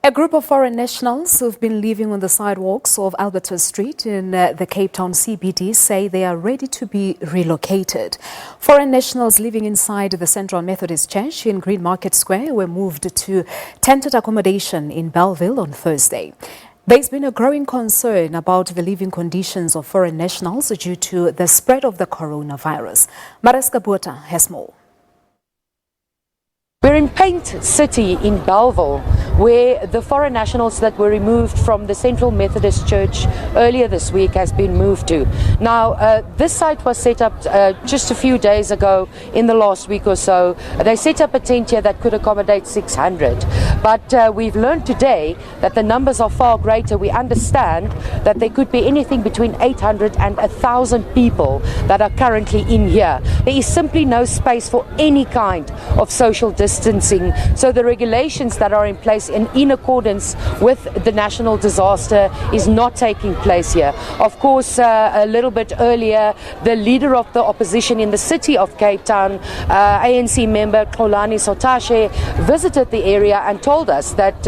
A group of foreign nationals who've been living on the sidewalks of Albertus Street in the Cape Town CBD say they are ready to be relocated. Foreign nationals living inside the Central Methodist Church in Greenmarket Square were moved to tented accommodation in Bellville on Thursday. There's been a growing concern about the living conditions of foreign nationals due to the spread of the coronavirus. Mariska Botha has more. We're in Paint City in Bellville, where the foreign nationals that were removed from the Central Methodist Church earlier this week has been moved to. Now, this site was set up just a few days ago in the last week or so. They set up a tent here that could accommodate 600. But we've learned today that the numbers are far greater. We understand that there could be anything between 800 and 1,000 people that are currently in here. There is simply no space for any kind of social distancing. So the regulations that are in place in accordance with the national disaster is not taking place here. Of course, a little bit earlier, the leader of the opposition in the city of Cape Town, ANC member Xolani Sotashe, visited the area and told us that,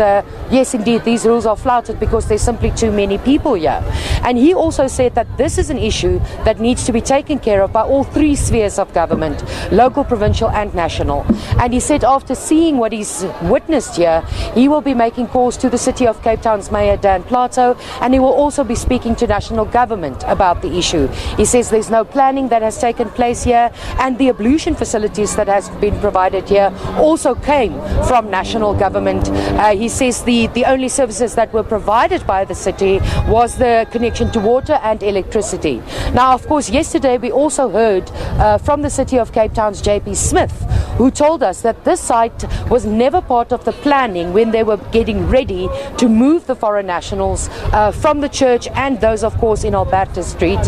yes, indeed, these rules are flouted because there's simply too many people here. And he also said that this is an issue that needs to be taken care of by all three spheres of government, local, provincial and national. And he said after seeing what he's witnessed here, he will be making calls to the City of Cape Town's Mayor Dan Plato, and he will also be speaking to national government about the issue. He says there's no planning that has taken place here, and the ablution facilities that has been provided here also came from national government. He says the only services that were provided by the city was the connection to water and electricity. Now, of course, yesterday we also heard from the City of Cape Town's JP Smith, who told us that this site was never part of the planning when they were getting ready to move the foreign nationals from the church and those, of course, in Albertus Street.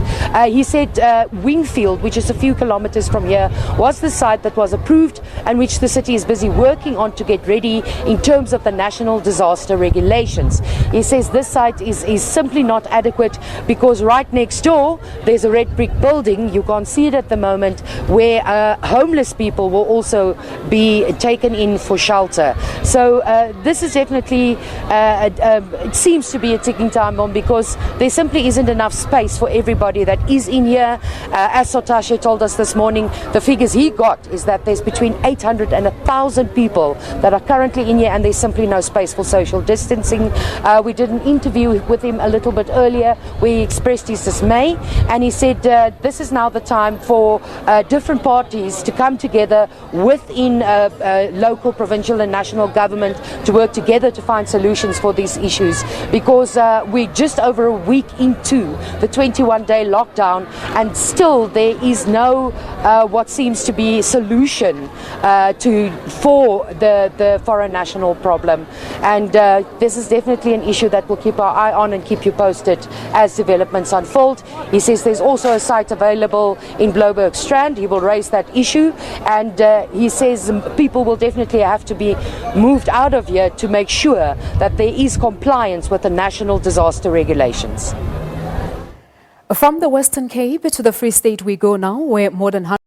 He said Wingfield, which is a few kilometers from here, was the site that was approved and which the city is busy working on to get ready in terms of the national disaster regulations. He says this site is simply not adequate because right next door there's a red brick building, you can't see it at the moment, where homeless people will also be taken in for shelter. So this is definitely, it seems to be a ticking time bomb because there simply isn't enough space for everybody that is in here. As Sotashe told us this morning, the figures he got is that there's between 800 and 1,000 people that are currently in here and there's simply no space for social distancing. We did an interview with him a little bit earlier where he expressed his dismay, and he said this is now the time for different parties to come together within local, provincial and national government to work together to find solutions for these issues, because we're just over a week into the 21-day lockdown and still there is no what seems to be solution for the foreign national problem. And this is definitely an issue that we'll keep our eye on and keep you posted as developments unfold. He says there's also a site available in Bellville Strand. He will raise that issue, and he says people will definitely have to be moved out of here to make sure that there is compliance with the national disaster regulations. From the Western Cape to the Free State we go now, where more than